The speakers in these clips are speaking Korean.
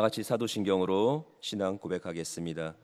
같이 사도신경으로 신앙 고백하겠습니다.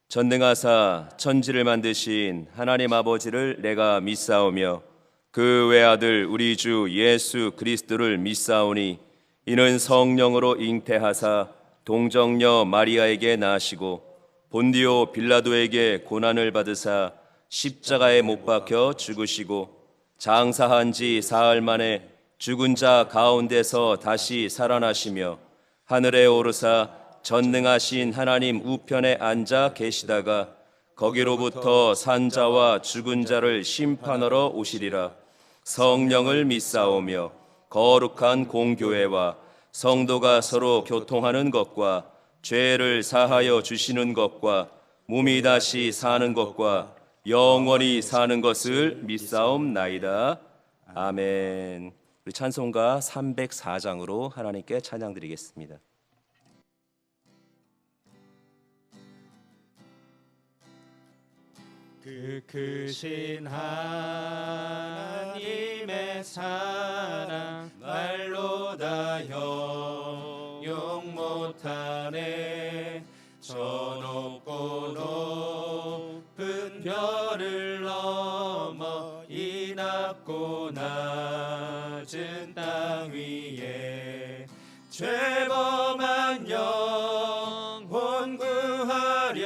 전능하사 천지를 만드신 하나님 아버지를 내가 믿사오며 그 외아들 우리 주 예수 그리스도를 믿사오니 이는 성령으로 잉태하사 동정녀 마리아에게 나시고 본디오 빌라도에게 고난을 받으사 십자가에 못 박혀 죽으시고 장사한 지 사흘 만에 죽은 자 가운데서 다시 살아나시며 하늘에 오르사 전능하신 하나님 우편에 앉아 계시다가 거기로부터 산자와 죽은 자를 심판하러 오시리라. 성령을 믿사오며 거룩한 공교회와 성도가 서로 교통하는 것과 죄를 사하여 주시는 것과 몸이 다시 사는 것과 영원히 사는 것을 믿사옵나이다. 아멘. 우리 찬송가 304장으로 하나님께 찬양드리겠습니다. 그 크신 하나님의 사랑 말로 다 형용 못하네. 저 높고 높은 별을 넘어 이 낮고 낮은 땅 위에 죄범한 영혼 구하려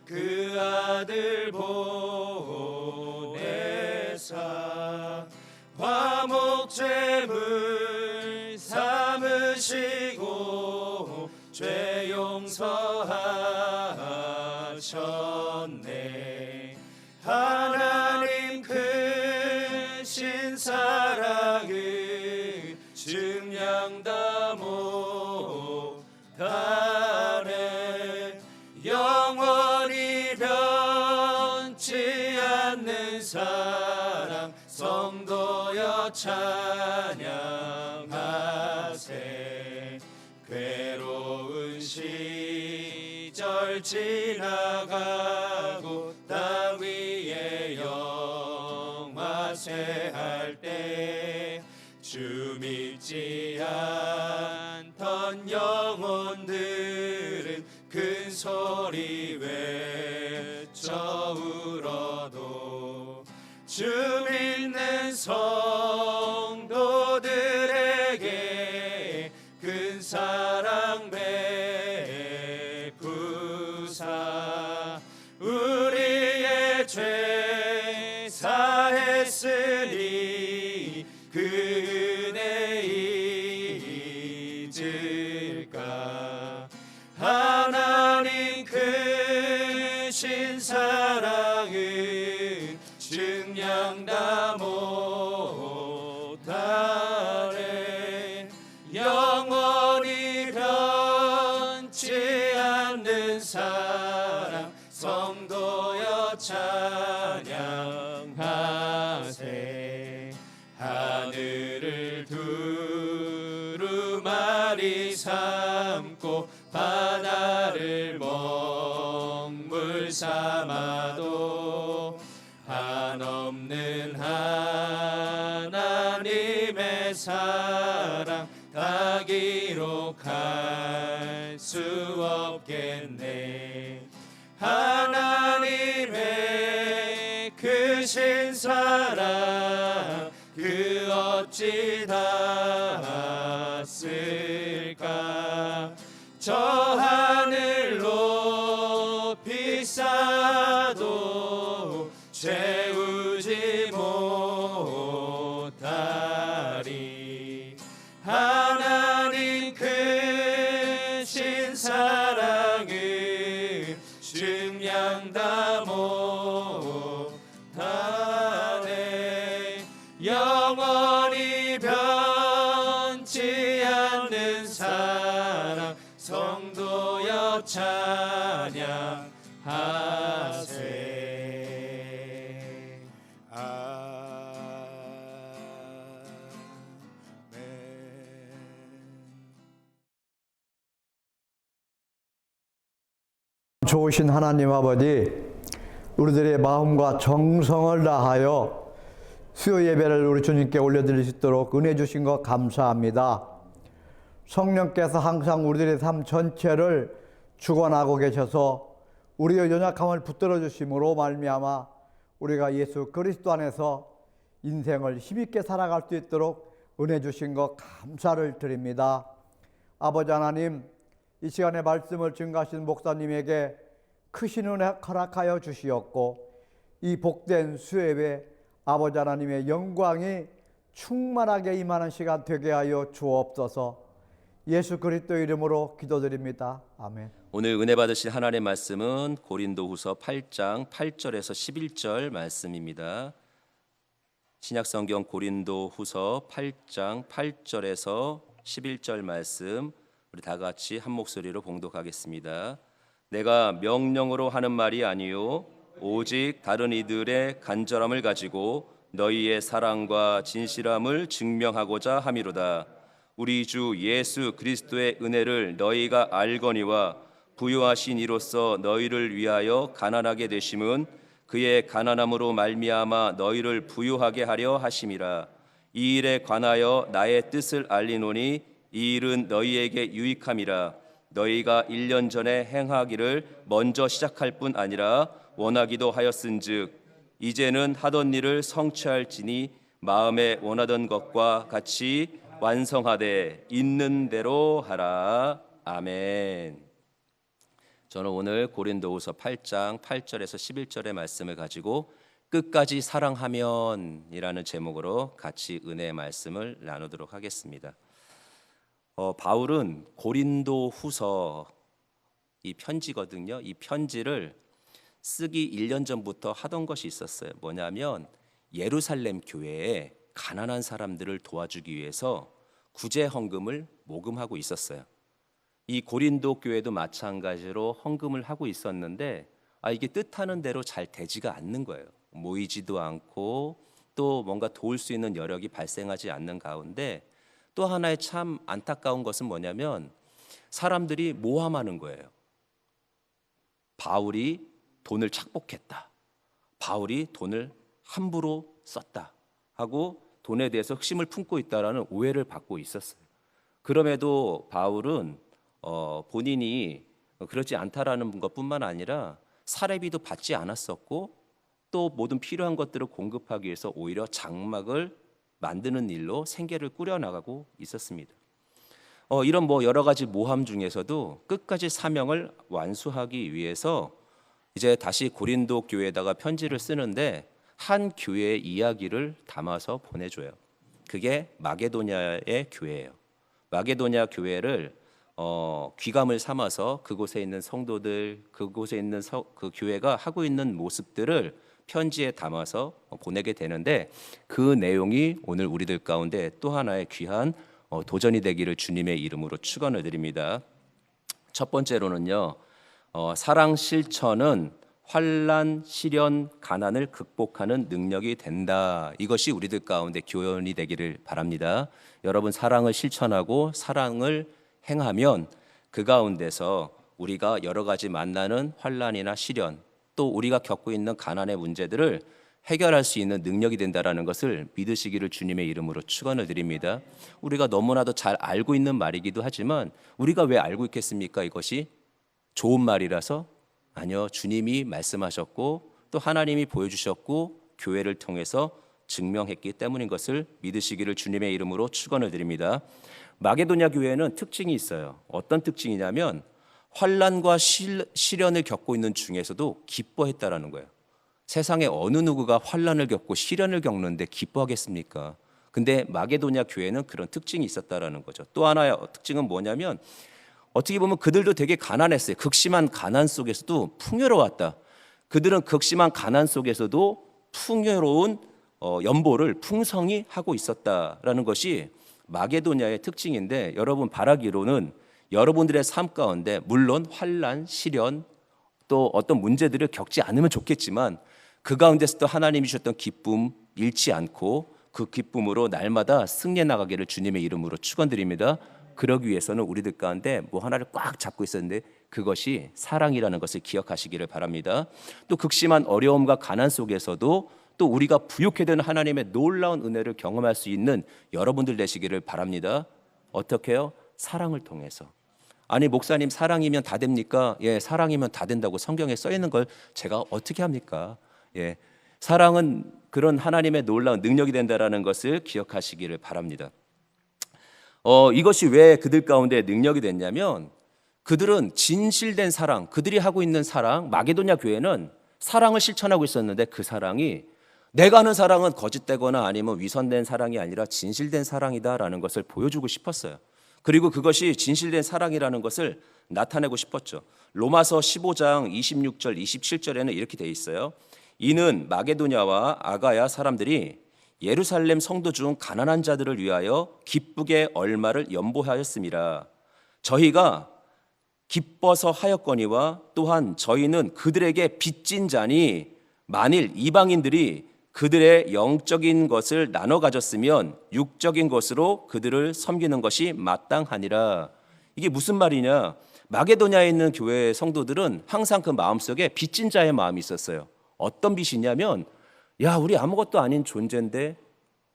그 아들 보내사 화목제물 삼으시고 죄 용서하셨네. 하나님 크신 사랑을 증량다 못하네. 영원히 변치 않는 사랑 성도여 찬양하세. 괴로운 시절 지나가고 땅 위에 영화세 할 때 주 믿지 않던 영혼들은 큰 소리 외쳐 울어도 주 믿는 성도들에게 큰 사랑 베푸사 우리의 죄 사했으니 그 은혜 잊을까. 하나님 크신 사랑은 증량다 못하네. 영원히 변치 않는 사랑 성도여 찬양하세. 하늘을 두루마리 삼고 바다를 먹물 삼아도 한없는 하나님의 사랑 다 기록할 수 없겠네. 하나님의 크신 사랑 그 어찌 닿았을까. 저 하늘 높이 쌓아도 채우지 못하리. 하나님 크신 사랑을 증량다 못하네. 영원히 변치 않는 사랑 성도여 찬양하세. 아멘. 좋으신 하나님 아버지, 우리들의 마음과 정성을 다하여 수요 예배를 우리 주님께 올려드릴 수 있도록 은혜 주신 것 감사합니다. 성령께서 항상 우리들의 삶 전체를 주관하고 계셔서 우리의 연약함을 붙들어 주심으로 말미암아 우리가 예수 그리스도 안에서 인생을 힘있게 살아갈 수 있도록 은혜 주신 것 감사를 드립니다. 아버지 하나님, 이 시간에 말씀을 증거하신 목사님에게 크신 은혜 허락하여 주시었고 이 복된 수요일에 아버지 하나님의 영광이 충만하게 임하는 시간 되게 하여 주옵소서. 예수 그리스도 이름으로 기도드립니다. 아멘. 오늘 은혜 받으실 하나님의 말씀은 고린도후서 8장 8절에서 11절 말씀입니다. 신약성경 고린도후서 8장 8절에서 11절 말씀, 우리 다 같이 한 목소리로 봉독하겠습니다. 내가 명령으로 하는 말이 아니요 오직 다른 이들의 간절함을 가지고 너희의 사랑과 진실함을 증명하고자 함이로다. 우리 주 예수 그리스도의 은혜를 너희가 알거니와 부요하신 이로써 너희를 위하여 가난하게 되심은 그의 가난함으로 말미암아 너희를 부요하게 하려 하심이라. 이 일에 관하여 나의 뜻을 알리노니 이 일은 너희에게 유익함이라. 너희가 1년 전에 행하기를 먼저 시작할 뿐 아니라 원하기도 하였은즉 이제는 하던 일을 성취할지니 마음에 원하던 것과 같이 완성하되 있는 대로 하라. 아멘. 저는 오늘 고린도후서 8장 8절에서 11절의 말씀을 가지고 끝까지 사랑하면이라는 제목으로 같이 은혜의 말씀을 나누도록 하겠습니다. 바울은 고린도후서 이 편지거든요. 이 편지를 쓰기 1년 전부터 하던 것이 있었어요. 뭐냐면 예루살렘 교회에 가난한 사람들을 도와주기 위해서 구제 헌금을 모금하고 있었어요. 이 고린도 교회도 마찬가지로 헌금을 하고 있었는데 이게 뜻하는 대로 잘 되지가 않는 거예요. 모이지도 않고 또 뭔가 도울 수 있는 여력이 발생하지 않는 가운데 또 하나의 참 안타까운 것은 뭐냐면 사람들이 모함하는 거예요. 바울이 돈을 착복했다. 바울이 돈을 함부로 썼다 하고 돈에 대해서 흑심을 품고 있다라는 오해를 받고 있었어요. 그럼에도 바울은 본인이 그렇지 않다라는 것뿐만 아니라 사례비도 받지 않았었고 또 모든 필요한 것들을 공급하기 위해서 오히려 장막을 만드는 일로 생계를 꾸려나가고 있었습니다. 이런 여러 가지 모함 중에서도 끝까지 사명을 완수하기 위해서 이제 다시 고린도 교회에다가 편지를 쓰는데 한 교회의 이야기를 담아서 보내줘요. 그게 마게도냐의 교회예요. 마게도냐 교회를 귀감을 삼아서 그곳에 있는 성도들, 그곳에 있는 그 교회가 하고 있는 모습들을 편지에 담아서 보내게 되는데 그 내용이 오늘 우리들 가운데 또 하나의 귀한 도전이 되기를 주님의 이름으로 축원을 드립니다. 첫 번째로는요, 사랑 실천은 환난, 시련, 가난을 극복하는 능력이 된다. 이것이 우리들 가운데 교훈이 되기를 바랍니다. 여러분, 사랑을 실천하고 사랑을 행하면 그 가운데서 우리가 여러 가지 만나는 환난이나 시련, 또 우리가 겪고 있는 가난의 문제들을 해결할 수 있는 능력이 된다라는 것을 믿으시기를 주님의 이름으로 축원을 드립니다. 우리가 너무나도 잘 알고 있는 말이기도 하지만 우리가 왜 알고 있겠습니까? 이것이 좋은 말이라서? 아니요, 주님이 말씀하셨고 또 하나님이 보여주셨고 교회를 통해서 증명했기 때문인 것을 믿으시기를 주님의 이름으로 축원을 드립니다. 마게도냐 교회는 특징이 있어요. 어떤 특징이냐면 환난과 시련을 겪고 있는 중에서도 기뻐했다라는 거예요. 세상에 어느 누구가 환난을 겪고 시련을 겪는데 기뻐하겠습니까? 근데 마게도냐 교회는 그런 특징이 있었다라는 거죠. 또 하나의 특징은 뭐냐면 어떻게 보면 그들도 되게 가난했어요. 극심한 가난 속에서도 풍요로웠다. 그들은 극심한 가난 속에서도 풍요로운 연보를 풍성히 하고 있었다라는 것이 마게도냐의 특징인데 여러분 바라기로는 여러분들의 삶 가운데 물론 환난, 시련 또 어떤 문제들을 겪지 않으면 좋겠지만 그 가운데서도 하나님이 주셨던 기쁨 잃지 않고 그 기쁨으로 날마다 승리해 나가기를 주님의 이름으로 축원드립니다. 그러기 위해서는 우리들 가운데 하나를 꽉 잡고 있었는데 그것이 사랑이라는 것을 기억하시기를 바랍니다. 또 극심한 어려움과 가난 속에서도 또 우리가 부욕해 되는 하나님의 놀라운 은혜를 경험할 수 있는 여러분들 되시기를 바랍니다. 어떻게 해요? 사랑을 통해서. 아니 목사님 사랑이면 다 됩니까? 예, 사랑이면 다 된다고 성경에 써 있는 걸 제가 어떻게 합니까? 예, 사랑은 그런 하나님의 놀라운 능력이 된다라는 것을 기억하시기를 바랍니다. 이것이 왜 그들 가운데 능력이 됐냐면 그들은 진실된 사랑, 그들이 하고 있는 사랑, 마게도냐 교회는 사랑을 실천하고 있었는데 그 사랑이 내가 하는 사랑은 거짓되거나 아니면 위선된 사랑이 아니라 진실된 사랑이다라는 것을 보여주고 싶었어요. 그리고 그것이 진실된 사랑이라는 것을 나타내고 싶었죠. 로마서 15장 26절 27절에는 이렇게 돼 있어요. 이는 마게도냐와 아가야 사람들이 예루살렘 성도 중 가난한 자들을 위하여 기쁘게 얼마를 연보하였음이라. 저희가 기뻐서 하였거니와 또한 저희는 그들에게 빚진 자니 만일 이방인들이 그들의 영적인 것을 나눠 가졌으면 육적인 것으로 그들을 섬기는 것이 마땅하니라. 이게 무슨 말이냐? 마게도냐에 있는 교회 성도들은 항상 그 마음속에 빚진 자의 마음이 있었어요. 어떤 빚이냐면 야, 우리 아무것도 아닌 존재인데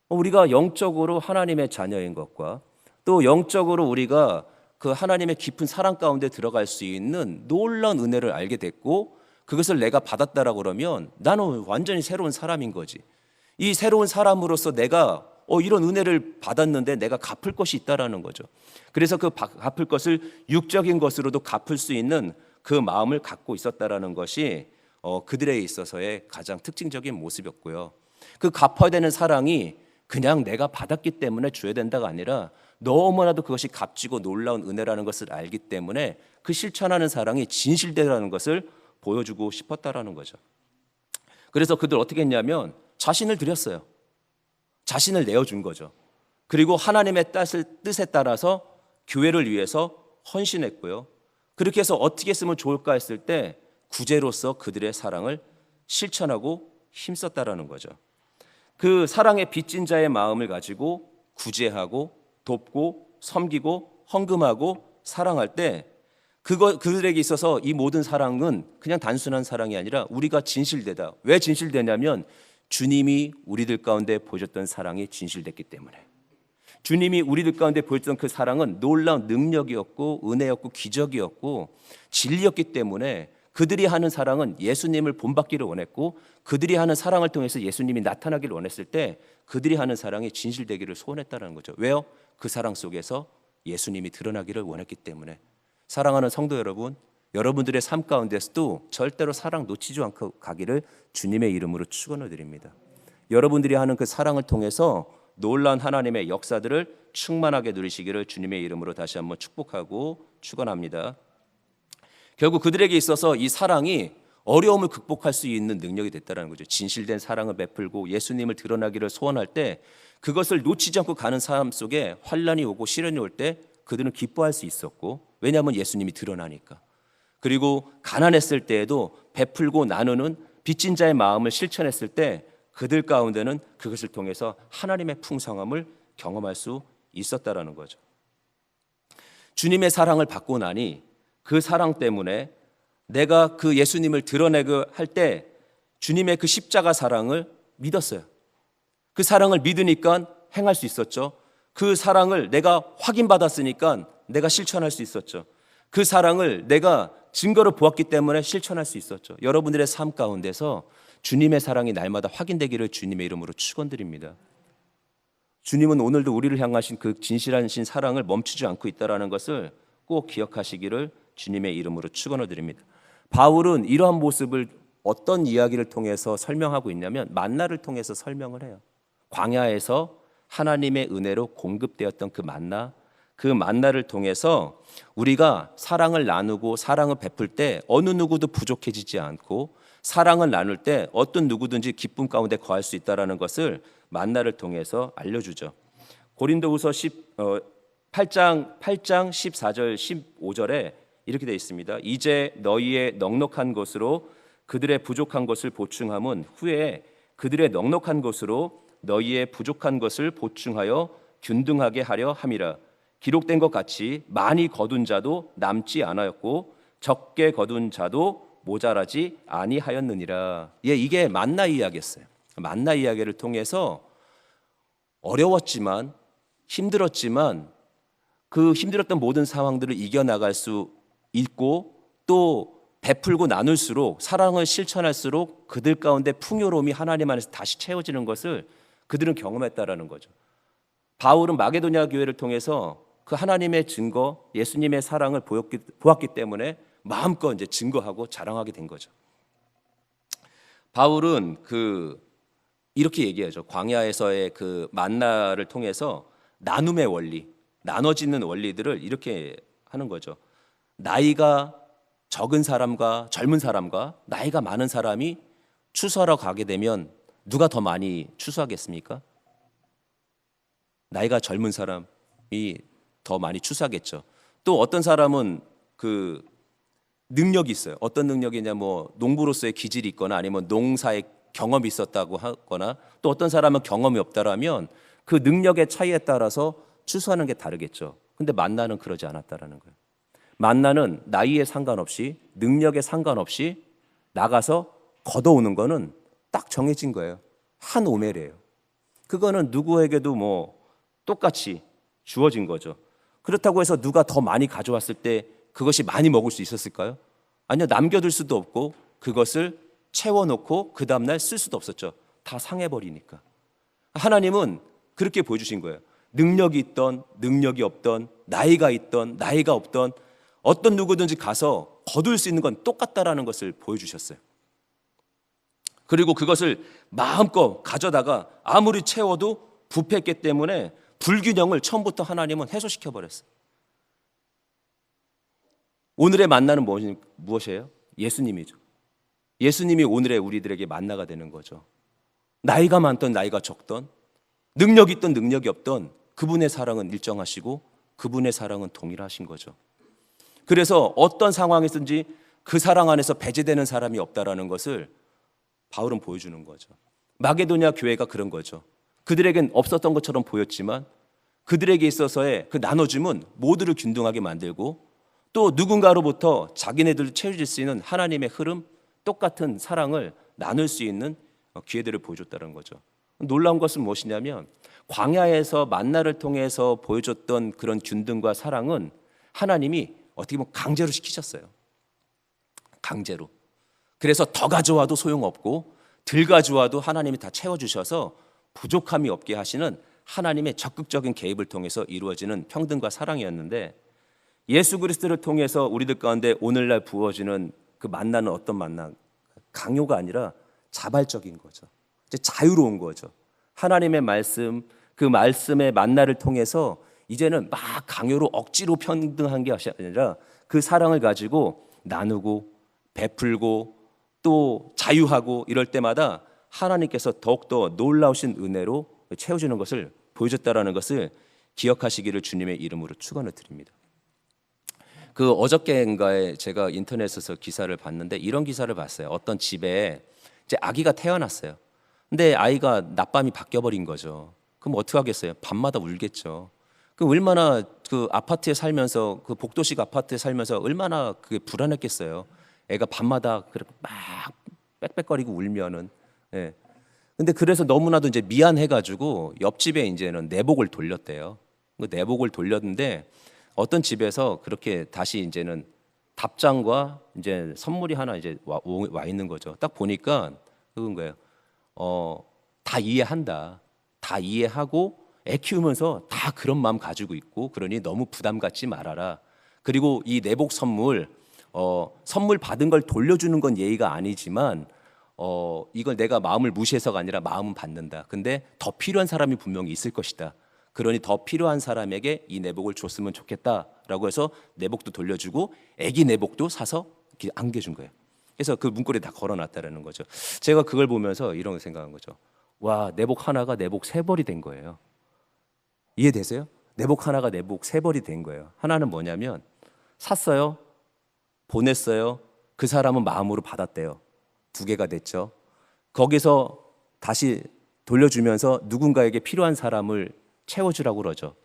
우리가 영적으로 하나님의 자녀인 것과 또 영적으로 우리가 그 하나님의 깊은 사랑 가운데 들어갈 수 있는 놀라운 은혜를 알게 됐고 그것을 내가 받았다라고 그러면 나는 완전히 새로운 사람인 거지. 이 새로운 사람으로서 내가 이런 은혜를 받았는데 내가 갚을 것이 있다라는 거죠. 그래서 그 갚을 것을 육적인 것으로도 갚을 수 있는 그 마음을 갖고 있었다라는 것이 그들에 있어서의 가장 특징적인 모습이었고요. 그 갚아야 되는 사랑이 그냥 내가 받았기 때문에 줘야 된다가 아니라 너무나도 그것이 값지고 놀라운 은혜라는 것을 알기 때문에 그 실천하는 사랑이 진실되라는 것을 보여주고 싶었다라는 거죠. 그래서 그들 어떻게 했냐면 자신을 드렸어요. 자신을 내어준 거죠. 그리고 하나님의 뜻에 따라서 교회를 위해서 헌신했고요. 그렇게 해서 어떻게 했으면 좋을까 했을 때 구제로서 그들의 사랑을 실천하고 힘썼다라는 거죠. 그 사랑의 빚진 자의 마음을 가지고 구제하고 돕고 섬기고 헌금하고 사랑할 때 그들에게 있어서 이 모든 사랑은 그냥 단순한 사랑이 아니라 우리가 진실되다. 왜 진실되냐면 주님이 우리들 가운데 보여줬던 사랑이 진실됐기 때문에. 주님이 우리들 가운데 보여줬던 그 사랑은 놀라운 능력이었고 은혜였고 기적이었고 진리였기 때문에 그들이 하는 사랑은 예수님을 본받기를 원했고 그들이 하는 사랑을 통해서 예수님이 나타나기를 원했을 때 그들이 하는 사랑이 진실되기를 소원했다는 거죠. 왜요? 그 사랑 속에서 예수님이 드러나기를 원했기 때문에. 사랑하는 성도 여러분, 여러분들의 삶 가운데서도 절대로 사랑 놓치지 않고 가기를 주님의 이름으로 축원을 드립니다. 여러분들이 하는 그 사랑을 통해서 놀라운 하나님의 역사들을 충만하게 누리시기를 주님의 이름으로 다시 한번 축복하고 축원합니다. 결국 그들에게 있어서 이 사랑이 어려움을 극복할 수 있는 능력이 됐다는 거죠. 진실된 사랑을 베풀고 예수님을 드러나기를 소원할 때 그것을 놓치지 않고 가는 삶 속에 환난이 오고 시련이 올 때 그들은 기뻐할 수 있었고 왜냐하면 예수님이 드러나니까. 그리고 가난했을 때에도 베풀고 나누는 빚진 자의 마음을 실천했을 때 그들 가운데는 그것을 통해서 하나님의 풍성함을 경험할 수 있었다라는 거죠. 주님의 사랑을 받고 나니 그 사랑 때문에 내가 그 예수님을 드러내고 할 때 주님의 그 십자가 사랑을 믿었어요. 그 사랑을 믿으니까 행할 수 있었죠. 그 사랑을 내가 확인받았으니까 내가 실천할 수 있었죠. 그 사랑을 내가 증거로 보았기 때문에 실천할 수 있었죠. 여러분들의 삶 가운데서 주님의 사랑이 날마다 확인되기를 주님의 이름으로 축원드립니다. 주님은 오늘도 우리를 향하신 그 진실하신 사랑을 멈추지 않고 있다는 것을 꼭 기억하시기를 주님의 이름으로 축원을 드립니다. 바울은 이러한 모습을 어떤 이야기를 통해서 설명하고 있냐면 만나를 통해서 설명을 해요. 광야에서 하나님의 은혜로 공급되었던 그 만나를 통해서 우리가 사랑을 나누고 사랑을 베풀 때 어느 누구도 부족해지지 않고 사랑을 나눌 때 어떤 누구든지 기쁨 가운데 거할 수 있다는 것을 만나를 통해서 알려주죠. 고린도후서 8장 14절 15절에 이렇게 되어 있습니다. 이제 너희의 넉넉한 것으로 그들의 부족한 것을 보충함은 후에 그들의 넉넉한 것으로 너희의 부족한 것을 보충하여 균등하게 하려 함이라. 기록된 것 같이 많이 거둔 자도 남지 않았고 적게 거둔 자도 모자라지 아니하였느니라. 이게 만나 이야기였어요. 만나 이야기를 통해서 어려웠지만 힘들었지만 그 힘들었던 모든 상황들을 이겨나갈 수 있고 또 베풀고 나눌수록 사랑을 실천할수록 그들 가운데 풍요로움이 하나님 안에서 다시 채워지는 것을 그들은 경험했다라는 거죠. 바울은 마게도냐 교회를 통해서 그 하나님의 증거, 예수님의 사랑을 보았기 때문에 마음껏 이제 증거하고 자랑하게 된 거죠. 바울은 이렇게 얘기하죠. 광야에서의 그 만나를 통해서 나눔의 원리, 나눠지는 원리들을 이렇게 하는 거죠. 나이가 적은 사람과 젊은 사람과 나이가 많은 사람이 추수하러 가게 되면 누가 더 많이 추수하겠습니까? 나이가 젊은 사람이 더 많이 추수하겠죠. 또 어떤 사람은 그 능력이 있어요. 어떤 능력이냐, 뭐 농부로서의 기질이 있거나 아니면 농사의 경험이 있었다고 하거나 또 어떤 사람은 경험이 없다라면 그 능력의 차이에 따라서 추수하는 게 다르겠죠. 근데 만나는 그러지 않았다라는 거예요. 만나는 나이에 상관없이 능력에 상관없이 나가서 걷어오는 거는 딱 정해진 거예요. 한 오멜이에요. 그거는 누구에게도 뭐 똑같이 주어진 거죠. 그렇다고 해서 누가 더 많이 가져왔을 때 그것이 많이 먹을 수 있었을까요? 아니요, 남겨둘 수도 없고 그것을 채워놓고 그 다음날 쓸 수도 없었죠. 다 상해버리니까. 하나님은 그렇게 보여주신 거예요. 능력이 있던 능력이 없던 나이가 있던 나이가 없던 어떤 누구든지 가서 거둘 수 있는 건 똑같다라는 것을 보여주셨어요. 그리고 그것을 마음껏 가져다가 아무리 채워도 부패했기 때문에 불균형을 처음부터 하나님은 해소시켜 버렸어요. 오늘의 만나는 무엇이에요? 예수님이죠. 예수님이 오늘의 우리들에게 만나가 되는 거죠. 나이가 많던 나이가 적던 능력이 있던 능력이 없던 그분의 사랑은 일정하시고 그분의 사랑은 동일하신 거죠. 그래서 어떤 상황에서든지 그 사랑 안에서 배제되는 사람이 없다라는 것을 바울은 보여주는 거죠. 마게도냐 교회가 그런 거죠. 그들에겐 없었던 것처럼 보였지만 그들에게 있어서의 그 나눠줌은 모두를 균등하게 만들고 또 누군가로부터 자기네들 채워질 수 있는 하나님의 흐름, 똑같은 사랑을 나눌 수 있는 기회들을 보여줬다는 거죠. 놀라운 것은 무엇이냐면 광야에서 만나를 통해서 보여줬던 그런 균등과 사랑은 하나님이 어떻게 보면 강제로 시키셨어요. 강제로. 그래서 더 가져와도 소용없고 덜 가져와도 하나님이 다 채워주셔서 부족함이 없게 하시는 하나님의 적극적인 개입을 통해서 이루어지는 평등과 사랑이었는데 예수 그리스도를 통해서 우리들 가운데 오늘날 부어지는 그 만나는 어떤 만나? 강요가 아니라 자발적인 거죠. 이제 자유로운 거죠. 하나님의 말씀, 그 말씀의 만나를 통해서 이제는 막 강요로 억지로 평등한 게 아니라 그 사랑을 가지고 나누고 베풀고 또 자유하고 이럴 때마다 하나님께서 더욱더 놀라우신 은혜로 채워주는 것을 보여줬다라는 것을 기억하시기를 주님의 이름으로 축원을 드립니다. 그 어저께인가에 제가 인터넷에서 기사를 봤는데 이런 기사를 봤어요. 어떤 집에 이제 아기가 태어났어요. 근데 아이가 낮밤이 바뀌어버린 거죠. 그럼 어떻게 하겠어요? 밤마다 울겠죠. 그 얼마나 그 아파트에 살면서 그 복도식 아파트에 살면서 얼마나 그게 불안했겠어요. 애가 밤마다 그렇게 막 빽빽거리고 울면은. 예. 근데 그래서 너무나도 이제 미안해가지고 옆집에 이제는 내복을 돌렸대요. 그 내복을 돌렸는데 어떤 집에서 그렇게 다시 이제는 답장과 이제 선물이 하나 이제 와 있는 거죠. 딱 보니까 그건 거예요. 다 이해한다. 다 이해하고 애 키우면서 다 그런 마음 가지고 있고 그러니 너무 부담 갖지 말아라. 그리고 이 내복 선물 선물 받은 걸 돌려주는 건 예의가 아니지만 이걸 내가 마음을 무시해서가 아니라 마음은 받는다. 근데 더 필요한 사람이 분명히 있을 것이다. 그러니 더 필요한 사람에게 이 내복을 줬으면 좋겠다라고 해서 내복도 돌려주고 애기 내복도 사서 이렇게 안겨준 거예요. 그래서 그 문고리에 다 걸어놨다라는 거죠. 제가 그걸 보면서 이런 생각한 거죠. 와, 내복 하나가 내복 3벌이 된 거예요. 이해되세요? 내복 하나가 내복 3벌이 된 거예요. 하나는 뭐냐면 샀어요. 보냈어요. 그 사람은 마음으로 받았대요. 2개가 됐죠. 거기서 다시 돌려주면서 누군가에게 필요한 사람을 채워주라고 그러죠.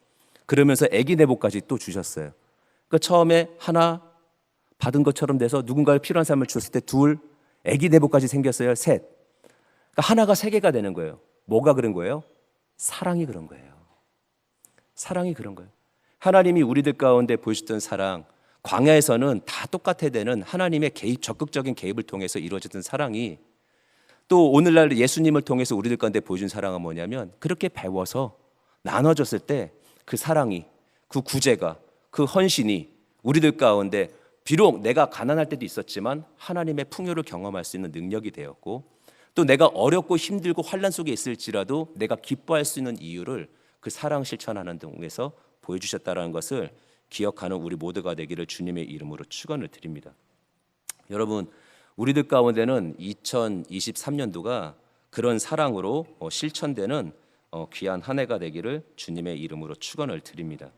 그러면서 애기 내복까지 또 주셨어요. 그러니까 처음에 하나 받은 것처럼 돼서 누군가에 필요한 사람을 줬을 때 2, 애기 내복까지 생겼어요. 3. 그러니까 하나가 3개가 되는 거예요. 뭐가 그런 거예요? 사랑이 그런 거예요. 사랑이 그런 거예요. 하나님이 우리들 가운데 보여주던 사랑, 광야에서는 다 똑같아야 되는 하나님의 개입, 적극적인 개입을 통해서 이루어졌던 사랑이 또 오늘날 예수님을 통해서 우리들 가운데 보여준 사랑은 뭐냐면 그렇게 배워서 나눠졌을 때 그 사랑이, 그 구제가, 그 헌신이 우리들 가운데 비록 내가 가난할 때도 있었지만 하나님의 풍요를 경험할 수 있는 능력이 되었고 또 내가 어렵고 힘들고 환난 속에 있을지라도 내가 기뻐할 수 있는 이유를 그 사랑 실천하는 등에서 보여주셨다는 것을 기억하는 우리 모두가 되기를 주님의 이름으로 축원을 드립니다. 여러분, 우리들 가운데는 2023년도가 그런 사랑으로 실천되는 귀한 한 해가 되기를 주님의 이름으로 축원을 드립니다.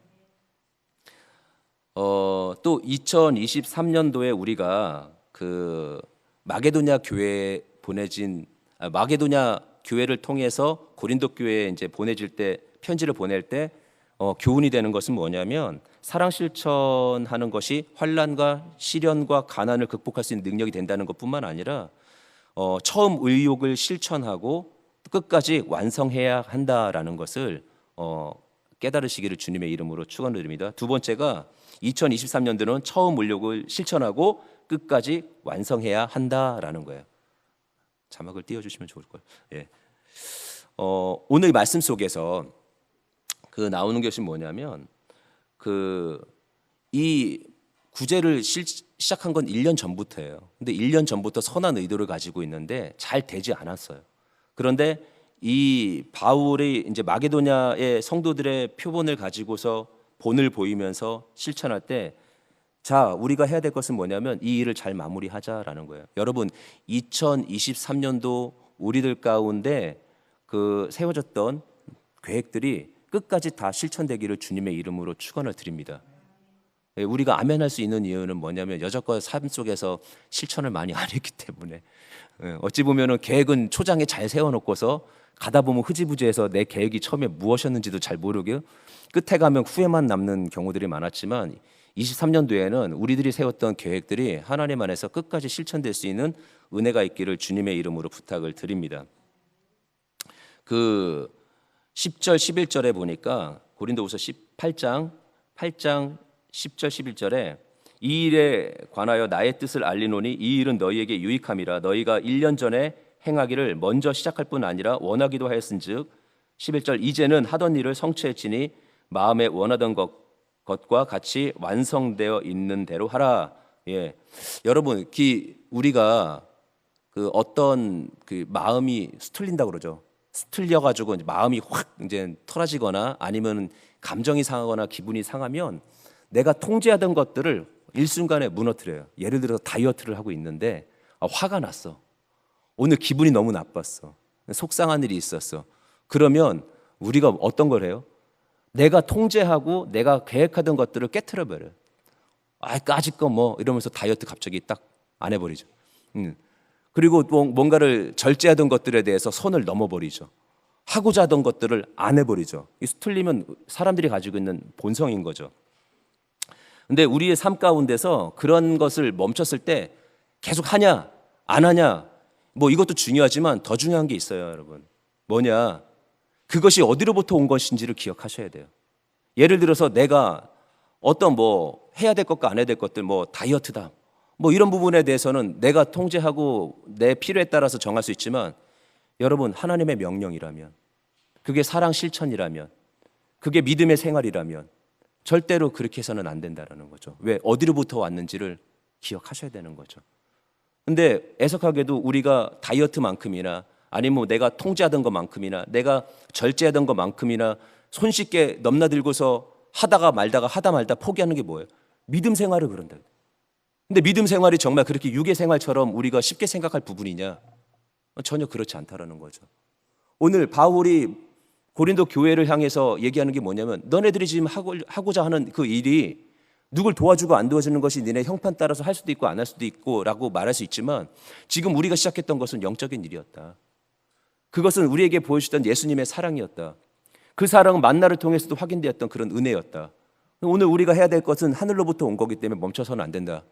또 2023년도에 우리가 그 마게도냐 교회에 마게도냐 교회를 통해서 고린도 교회에 이제 보내질 때 편지를 보낼 때 교훈이 되는 것은 뭐냐면 사랑 실천하는 것이 환난과 시련과 가난을 극복할 수 있는 능력이 된다는 것뿐만 아니라 처음 의욕을 실천하고 끝까지 완성해야 한다라는 것을 깨달으시기를 주님의 이름으로 축원드립니다. 두 번째가 2023년도는 처음 의욕을 실천하고 끝까지 완성해야 한다라는 거예요. 자막을 띄워주시면 좋을 거예요. 예. 오늘 말씀 속에서 그 나오는 것이 뭐냐면 이 구제를 시작한 건 1년 전부터예요. 근데 1년 전부터 선한 의도를 가지고 있는데 잘 되지 않았어요. 그런데 이 바울이 이제 마게도냐의 성도들의 표본을 가지고서 본을 보이면서 실천할 때 자, 우리가 해야 될 것은 뭐냐면 이 일을 잘 마무리하자라는 거예요. 여러분, 2023년도 우리들 가운데 그 세워졌던 계획들이 끝까지 다 실천되기를 주님의 이름으로 축원을 드립니다. 우리가 아멘할 수 있는 이유는 뭐냐면 여태껏 삶 속에서 실천을 많이 안 했기 때문에 어찌 보면은 계획은 초장에 잘 세워놓고서 가다 보면 흐지부지해서 내 계획이 처음에 무엇이었는지도 잘 모르게 끝에 가면 후회만 남는 경우들이 많았지만 23년도에는 우리들이 세웠던 계획들이 하나님 안에서 끝까지 실천될 수 있는 은혜가 있기를 주님의 이름으로 부탁을 드립니다. 그 10절 11절에 보니까 고린도후서 8장 10절 11절에 이 일에 관하여 나의 뜻을 알리노니 이 일은 너희에게 유익함이라 너희가 1년 전에 행하기를 먼저 시작할 뿐 아니라 원하기도 하였은즉 11절 이제는 하던 일을 성취했지니 마음에 원하던 것과 같이 완성되어 있는 대로 하라. 예, 여러분, 우리가 그 어떤 그 마음이 스틀린다 그러죠. 스틀려 가지고 마음이 확 이제 털어지거나 아니면 감정이 상하거나 기분이 상하면 내가 통제하던 것들을 일순간에 무너뜨려요. 예를 들어서 다이어트를 하고 있는데 화가 났어. 오늘 기분이 너무 나빴어. 속상한 일이 있었어. 그러면 우리가 어떤 걸 해요? 내가 통제하고 내가 계획하던 것들을 깨트려 버려요. 까짓 거 뭐 이러면서 다이어트 갑자기 딱 안 해버리죠. 그리고 또 뭔가를 절제하던 것들에 대해서 선을 넘어버리죠. 하고자 하던 것들을 안 해버리죠. 이 스틀리면 사람들이 가지고 있는 본성인 거죠. 근데 우리의 삶 가운데서 그런 것을 멈췄을 때 계속 하냐 안 하냐 뭐 이것도 중요하지만 더 중요한 게 있어요, 여러분. 뭐냐? 그것이 어디로부터 온 것인지를 기억하셔야 돼요. 예를 들어서 내가 어떤 뭐 해야 될 것과 안 해야 될 것들 뭐 다이어트다 뭐 이런 부분에 대해서는 내가 통제하고 내 필요에 따라서 정할 수 있지만 여러분, 하나님의 명령이라면 그게 사랑 실천이라면 그게 믿음의 생활이라면 절대로 그렇게 해서는 안 된다는 거죠. 왜? 어디로부터 왔는지를 기억하셔야 되는 거죠. 근데 애석하게도 우리가 다이어트만큼이나 아니면 내가 통제하던 것만큼이나 내가 절제하던 것만큼이나 손쉽게 넘나들고서 하다 말다 포기하는 게 뭐예요? 믿음 생활을 그런다. 근데 믿음 생활이 정말 그렇게 육의 생활처럼 우리가 쉽게 생각할 부분이냐? 전혀 그렇지 않다라는 거죠. 오늘 바울이 고린도 교회를 향해서 얘기하는 게 뭐냐면 너네들이 지금 하고자 하는 그 일이 누굴 도와주고 안 도와주는 것이 니네 형편 따라서 할 수도 있고 안 할 수도 있고 라고 말할 수 있지만 지금 우리가 시작했던 것은 영적인 일이었다. 그것은 우리에게 보여주던 예수님의 사랑이었다. 그 사랑은 만나를 통해서도 확인되었던 그런 은혜였다. 오늘 우리가 해야 될 것은 하늘로부터 온 거기 때문에 멈춰서는 안 된다.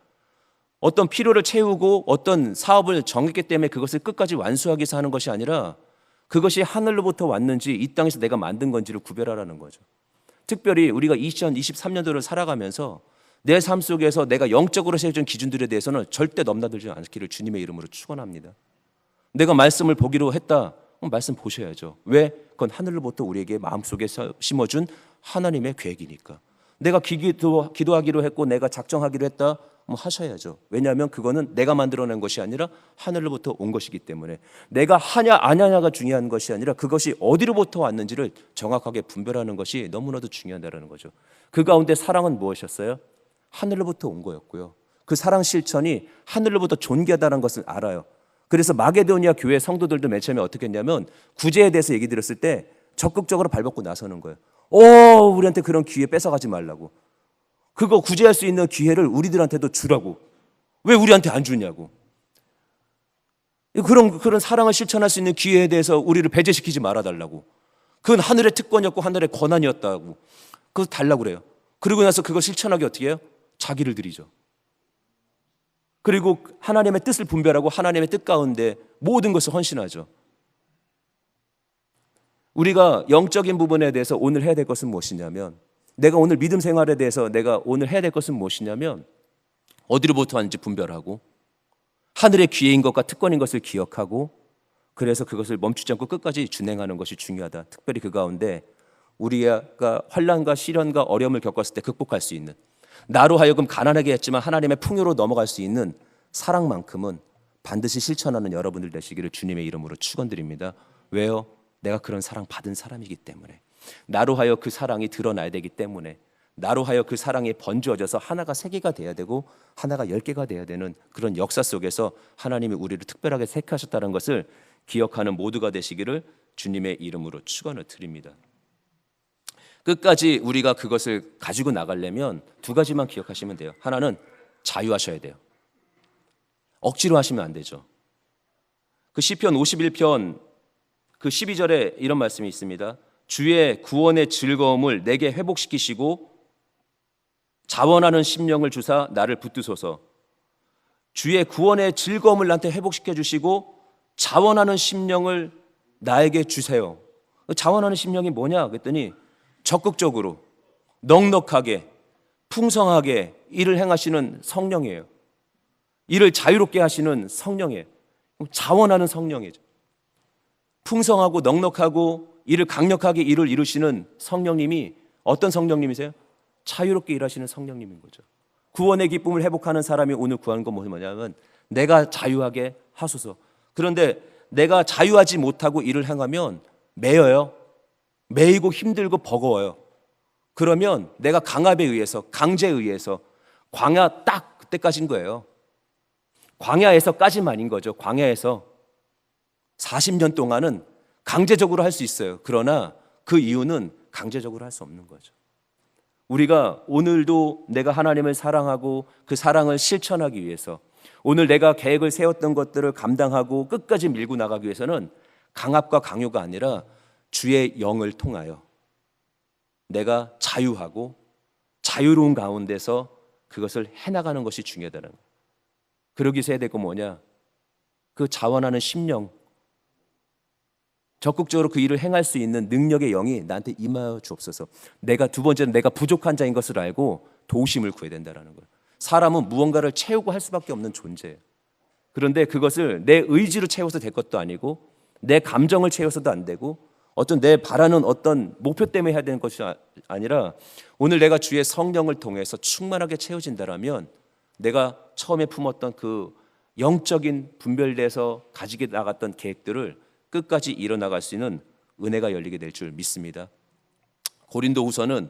어떤 필요를 채우고 어떤 사업을 정했기 때문에 그것을 끝까지 완수하기 위해서 하는 것이 아니라 그것이 하늘로부터 왔는지 이 땅에서 내가 만든 건지를 구별하라는 거죠. 특별히 우리가 2023년도를 살아가면서 내 삶 속에서 내가 영적으로 세워진 기준들에 대해서는 절대 넘나들지 않기를 주님의 이름으로 축원합니다. 내가 말씀을 보기로 했다. 그럼 말씀 보셔야죠. 왜? 그건 하늘로부터 우리에게 마음속에 심어준 하나님의 계획이니까. 내가 기도하기로 했고 내가 작정하기로 했다. 하셔야죠. 왜냐하면 그거는 내가 만들어낸 것이 아니라 하늘로부터 온 것이기 때문에 내가 하냐 안 하냐가 중요한 것이 아니라 그것이 어디로부터 왔는지를 정확하게 분별하는 것이 너무나도 중요하다는 거죠. 그 가운데 사랑은 무엇이었어요? 하늘로부터 온 거였고요. 그 사랑 실천이 하늘로부터 존귀하다는 것을 알아요. 그래서 마게도니아 교회 성도들도 맨 처음에 어떻게 했냐면 구제에 대해서 얘기 들었을 때 적극적으로 발벗고 나서는 거예요. 우리한테 그런 기회 뺏어가지 말라고. 그거 구제할 수 있는 기회를 우리들한테도 주라고. 왜 우리한테 안 주냐고. 그런 사랑을 실천할 수 있는 기회에 대해서 우리를 배제시키지 말아달라고. 그건 하늘의 특권이었고 하늘의 권한이었다고. 그거 달라고 그래요. 그러고 나서 그거 실천하기 어떻게 해요? 자기를 드리죠. 그리고 하나님의 뜻을 분별하고 하나님의 뜻 가운데 모든 것을 헌신하죠. 우리가 영적인 부분에 대해서 오늘 해야 될 것은 무엇이냐면, 내가 오늘 믿음 생활에 대해서 내가 오늘 해야 될 것은 무엇이냐면, 어디로부터 왔는지 분별하고 하늘의 기회인 것과 특권인 것을 기억하고, 그래서 그것을 멈추지 않고 끝까지 준행하는 것이 중요하다. 특별히 그 가운데 우리가 환난과 시련과 어려움을 겪었을 때 극복할 수 있는, 나로 하여금 가난하게 했지만 하나님의 풍요로 넘어갈 수 있는 사랑만큼은 반드시 실천하는 여러분들 되시기를 주님의 이름으로 축원드립니다. 왜요? 내가 그런 사랑 받은 사람이기 때문에, 나로 하여 그 사랑이 드러나야 되기 때문에, 나로 하여 그 사랑이 번주어져서 하나가 3개가 돼야 되고 하나가 10개가 돼야 되는 그런 역사 속에서 하나님이 우리를 특별하게 택하셨다는 것을 기억하는 모두가 되시기를 주님의 이름으로 축원을 드립니다. 끝까지 우리가 그것을 가지고 나가려면 2가지만 기억하시면 돼요. 하나는 자유하셔야 돼요. 억지로 하시면 안 되죠. 그 시편 51편 그 12절에 이런 말씀이 있습니다. 주의 구원의 즐거움을 내게 회복시키시고 자원하는 심령을 주사 나를 붙드소서. 주의 구원의 즐거움을 나한테 회복시켜 주시고 자원하는 심령을 나에게 주세요. 자원하는 심령이 뭐냐 그랬더니 적극적으로 넉넉하게 풍성하게 일을 행하시는 성령이에요. 일을 자유롭게 하시는 성령이에요. 자원하는 성령이죠. 풍성하고 넉넉하고 일을 강력하게 일을 이루시는 성령님이 어떤 성령님이세요? 자유롭게 일하시는 성령님인 거죠. 구원의 기쁨을 회복하는 사람이 오늘 구하는 건 뭐냐면, 내가 자유하게 하소서. 그런데 내가 자유하지 못하고 일을 행하면 매여요. 매이고 힘들고 버거워요. 그러면 내가 강압에 의해서, 강제에 의해서, 광야 딱 그때까지인 거예요. 광야에서까지만인 거죠. 광야에서 40년 동안은 강제적으로 할 수 있어요. 그러나 그 이유는 강제적으로 할 수 없는 거죠. 우리가 오늘도 내가 하나님을 사랑하고 그 사랑을 실천하기 위해서, 오늘 내가 계획을 세웠던 것들을 감당하고 끝까지 밀고 나가기 위해서는 강압과 강요가 아니라 주의 영을 통하여 내가 자유하고 자유로운 가운데서 그것을 해나가는 것이 중요하다는 거예요. 그러기 위해서 해야 될 건 뭐냐? 그 자원하는 심령, 적극적으로 그 일을 행할 수 있는 능력의 영이 나한테 임하여 주옵소서. 두 번째는 내가 부족한 자인 것을 알고 도우심을 구해야 된다는 거예요. 사람은 무언가를 채우고 할 수밖에 없는 존재예요. 그런데 그것을 내 의지로 채워서 될 것도 아니고, 내 감정을 채워서도 안 되고, 어떤 내 바라는 어떤 목표 때문에 해야 되는 것이 아니라, 오늘 내가 주의 성령을 통해서 충만하게 채워진다라면 내가 처음에 품었던 그 영적인 분별돼서 가지게 나갔던 계획들을 끝까지 이뤄나갈 수 있는 은혜가 열리게 될 줄 믿습니다. 고린도후서는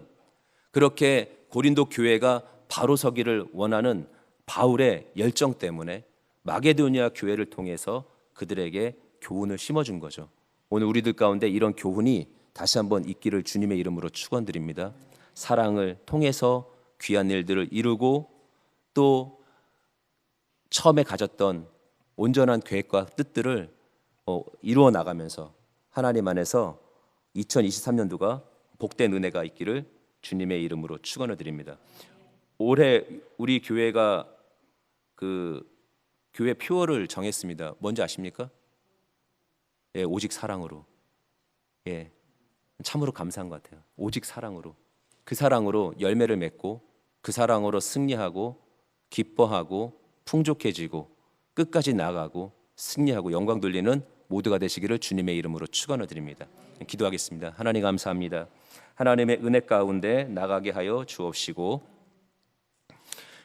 그렇게 고린도 교회가 바로 서기를 원하는 바울의 열정 때문에 마게도니아 교회를 통해서 그들에게 교훈을 심어준 거죠. 오늘 우리들 가운데 이런 교훈이 다시 한번 있기를 주님의 이름으로 축원드립니다. 사랑을 통해서 귀한 일들을 이루고, 또 처음에 가졌던 온전한 계획과 뜻들을 이루어 나가면서 하나님 안에서 2023년도가 복된 은혜가 있기를 주님의 이름으로 축원을 드립니다. 올해 우리 교회가 그 교회 표어를 정했습니다. 뭔지 아십니까? 오직 사랑으로. 참으로 감사한 것 같아요. 오직 사랑으로. 그 사랑으로 열매를 맺고 그 사랑으로 승리하고 기뻐하고 풍족해지고 끝까지 나아가고 승리하고 영광 돌리는 모두가 되시기를 주님의 이름으로 축원드립니다. 기도하겠습니다. 하나님 감사합니다. 하나님의 은혜 가운데 나가게 하여 주옵시고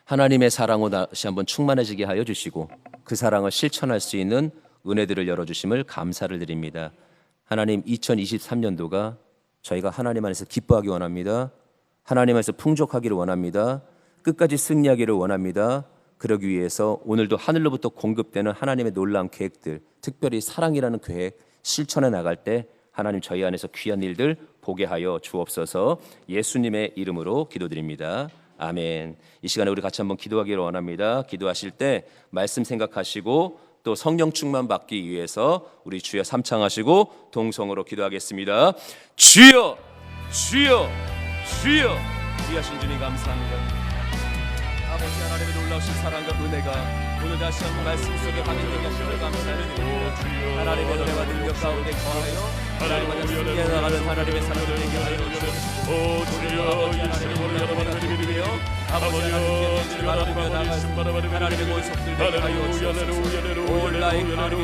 하나님의 사랑으로 다시 한번 충만해지게 하여 주시고 그 사랑을 실천할 수 있는 은혜들을 열어주심을 감사를 드립니다. 하나님 2023년도가 저희가 하나님 안에서 기뻐하기 원합니다. 하나님 안에서 풍족하기를 원합니다. 끝까지 승리하기를 원합니다. 그러기 위해서 오늘도 하늘로부터 공급되는 하나님의 놀라운 계획들, 특별히 사랑이라는 계획 실천해 나갈 때 하나님 저희 안에서 귀한 일들 보게 하여 주옵소서. 예수님의 이름으로 기도드립니다. 아멘. 이 시간에 우리 같이 한번 기도하기를 원합니다. 기도하실 때 말씀 생각하시고 또 성령 충만 받기 위해서 우리 주여 삼창하시고 동성으로 기도하겠습니다. 주여, 주여, 주여. 귀하신 주님 감사합니다. 아버지 하나님의 놀라우신 사랑과 은혜가 오늘 다시 한번 말씀 속에 확인되게 하시는 감사를 드립니다. 하나님의 은혜와 능력 가운데 거하여 하나님과 승리해 나가는 하나님의 사랑을 되게 하여 주옵소서. 아버지 하나님의 놀라운 은혜가 드리며 아버지 하나님의 은혜를 바라보며 나가는 하나님의 모습들 되게 하여 주옵소서. 올라의 하나님의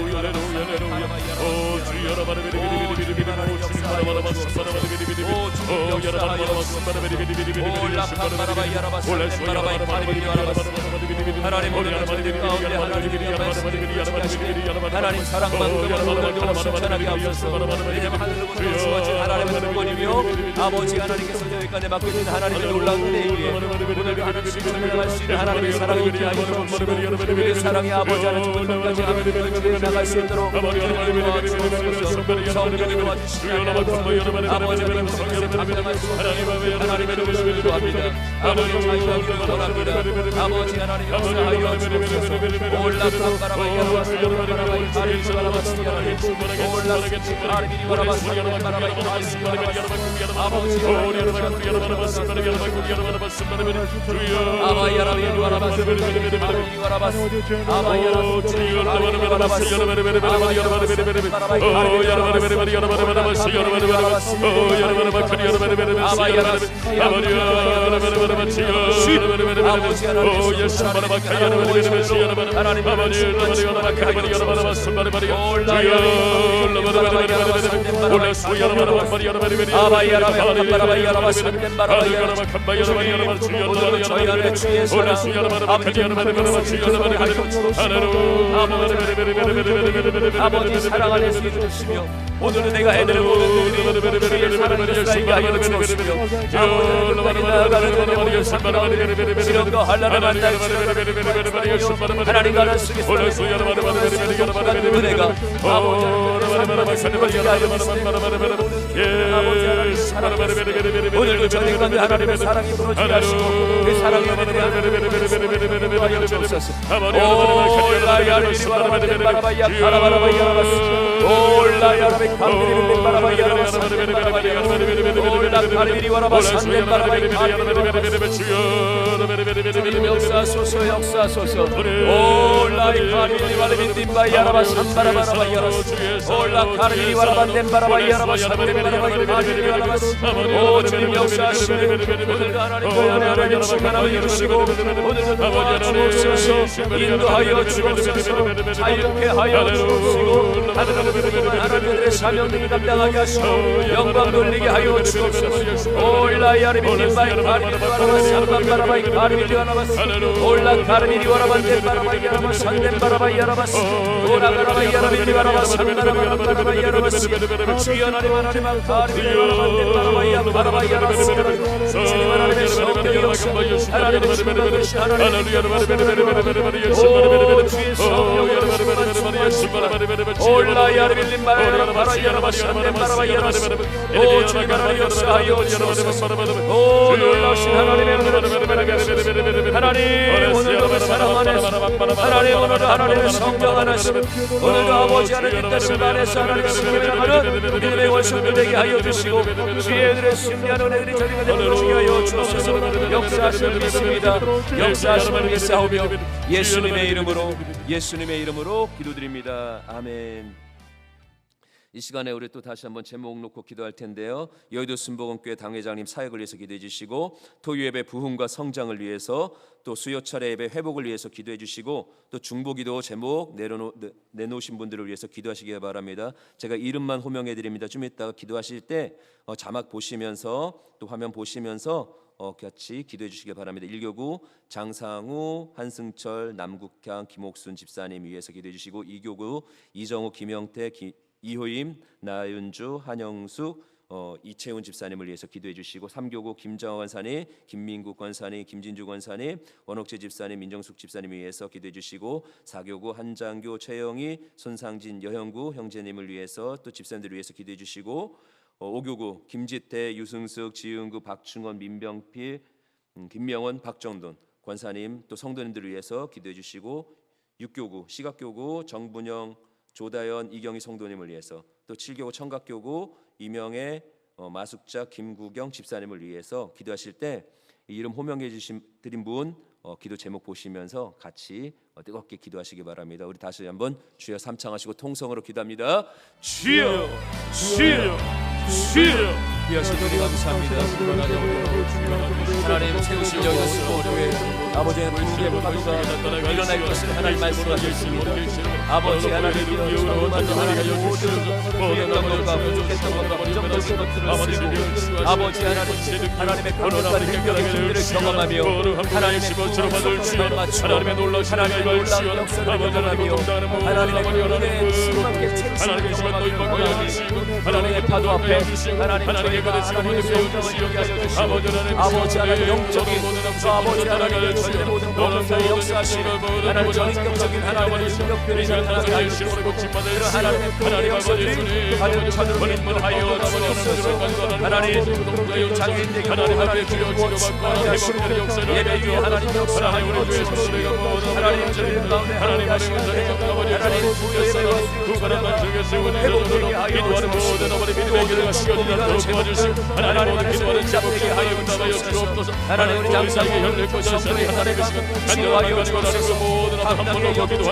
하나님 오늘 저희들 가운데 하나님의 말씀을 하나님 사랑만 오늘도 실천하게 하옵소서. 왜냐하면 하늘로부터 주어진 하나님의 특권이며 아버지 하나님께서 저희까지 맡겨진 하나님의 놀라운 은혜에 의해 오늘도 하나님 실천해 나갈 수 있는 하나님의 사랑이 있게 하여 주옵시고 우리의 사랑의 아버지 하나님 오늘까지 하나님을 나갈 수 있도록 주님이 도와주옵소서. 성령이 도와주시기 하옵소서. 아버지 하나님 성령을 감당할 수 없는 하나님의 도우심을 구합니다. 아버지 자유하기를 원합니다. 아버지 하나님 역사하여 주옵소서. 올라간 바라바이야 바라바이 가리지 바라바시 올라스 가리비 바라바시 바라바이 가리지 바라바시 아버지 하나님 아바야라비 바라바시 가리비 바라바시 아바야라비 바라바시 바라바이 아버지 사랑 안에서 주시며 오늘은 내가 해드릴 모든 주의 사랑을 살게 하여 주옵시며 아버지 나아가는 모든 사랑 시련과 환난을 만날 하나님과는 속에서 은혜가 아버지 하나님 사랑하시고 오늘도 저희 가운데 하나님의 사랑이 부어지게 하시고 그 사랑의 은혜를 하여 주옵소서. 올라야리리 바라바데 바라바야 바라바라바야 올라야라베 카르비리 바라바야 바라바야 올라카리리 바라바야 바라바야 주님 역사소서 역사소서 올라이 카리리 바라비디 바야라바 삼바라바라바야 올라카리리 바라반데 바라바야 바라바야 카리리 바라바 오 주님 역사하시고 오늘도 하나님과 하나님 충만하게 해주시고 오늘도 도와주옵소서. 인도하여 주옵소서. 자유케 하여 주옵시고 하나님들의 사명들을 감당하게 하시고 영광 돌리게 하여 주옵소서. 올라야리비님 바이 카리리 바라바 삼바라바이 카리리 바라바 올라 카리리 바라반데 바라바이 바라바 산데 바라바이 바라바 올라가라바이 바라비리 바라바 삼바라바이 바라바 주여 하나님 카리리 바라반데 바라바이 바라바이 바라바 주님 하나님의 성령의 역사 하나님의 충만한 것이 하나님의 오 주의 성령의 역사 올라야리빌린 바라바야라바 산데 바라바야라바 오 주님 하나님 역사하여 주옵소서. 오 놀라우신 하나님의 은혜를 충만하게 하소서. 하나님 오늘도 사랑 안에서 하나님 오늘도 하나님의 성령 안에서 오늘도 아버지 하나님 뜻을 안에서 하나님의 승리를 나가는 믿음의 원수들 되게 하여 주시고 주의 은혜를 승리하는 은혜들이 저희가 되게 하여 주옵소서. 역사하심을 믿습니다. 역사하심을 믿사오며 예수님의 이름으로 기도드립니다. 아멘. 이 시간에 우리 또 다시 한번 제목 놓고 기도할 텐데요. 여의도 순복음교회 당회장님 사역을 위해서 기도해 주시고, 토요 예배 부흥과 성장을 위해서, 또 수요 차례 예배 회복을 위해서 기도해 주시고, 또 중보기도 제목 내놓으신 분들을 위해서 기도하시기 바랍니다. 제가 이름만 호명해 드립니다. 좀 이따가 기도하실 때 자막 보시면서 또 화면 보시면서 같이 기도해 주시기 바랍니다. 1교구 장상우, 한승철, 남국향, 김옥순 집사님 위해서 기도해 주시고, 2교구 이정우, 김영태, 이호임, 나윤주, 한영숙, 이채훈 집사님을 위해서 기도해 주시고, 3교구 김정원 권사님, 김민국 권사님, 김진주 권사님, 원옥재 집사님, 민정숙 집사님 위해서 기도해 주시고, 4교구 한장교, 최영희, 손상진, 여형구 형제님을 위해서 또 집사님들을 위해서 기도해 주시고, 5교구 김지태, 유승숙, 지은구, 박충원, 민병필, 김명원, 박정돈 권사님 또 성도님들을 위해서 기도해 주시고, 6교구 시각교구 정분영, 조다연, 이경희 성도님을 위해서, 또 7교구 청각교구 이명애, 마숙자, 김구경 집사님을 위해서 기도하실 때 이름 호명해 주신 드린 분 기도 제목 보시면서 같이 뜨겁게 기도하시기 바랍니다. 우리 다시 한번 주여 삼창하시고 통성으로 기도합니다. 주여, 주여, 주여. 하나님 감사합니다. 하나님 세우신 여기서 수고를 아버지의 부르게 가도가 일어날 것을 하나님 말씀하셨습니다. 아버지 하나님 하나님 모든 영광과 부족했던 것과 부정적인 것들을 쓰고, 아버지 하나님의 강력한 능력의 힘들을 경험하며 하나님의 부흥성을 맞추고 하나님의 놀라운 역사를 경험하며 하나님의 은혜에 충만하게 책임을 경험하며 하나님의 파도 앞에 하나님의 하나님의 성령을 이루게 하여 주시고, 아버지 하나님 영적인 아버지 하나님의 주의 모든 공사에 역사하시고 하나님 전인격적인 하나님의 능력들을 나타나게 하여 주시고, 그런 하나님의 부흥의 역사들이 가정 자녀를 인도하여 주옵소서. 하나님 장애인에게 하나님의 기도를 축복하게 하시고 예배 위에 하나님 역사하여 주옵소서. 하나님 저희들 가운데 하나님 하시는데 하나님 주의 예배와 수요 회복되게 하여 주옵소서. 하나님 모든 기도를 하여 주옵소서. 하나님 우리 장사의 성도의 하나님과 치료하여 주옵소서. 감당의 여기도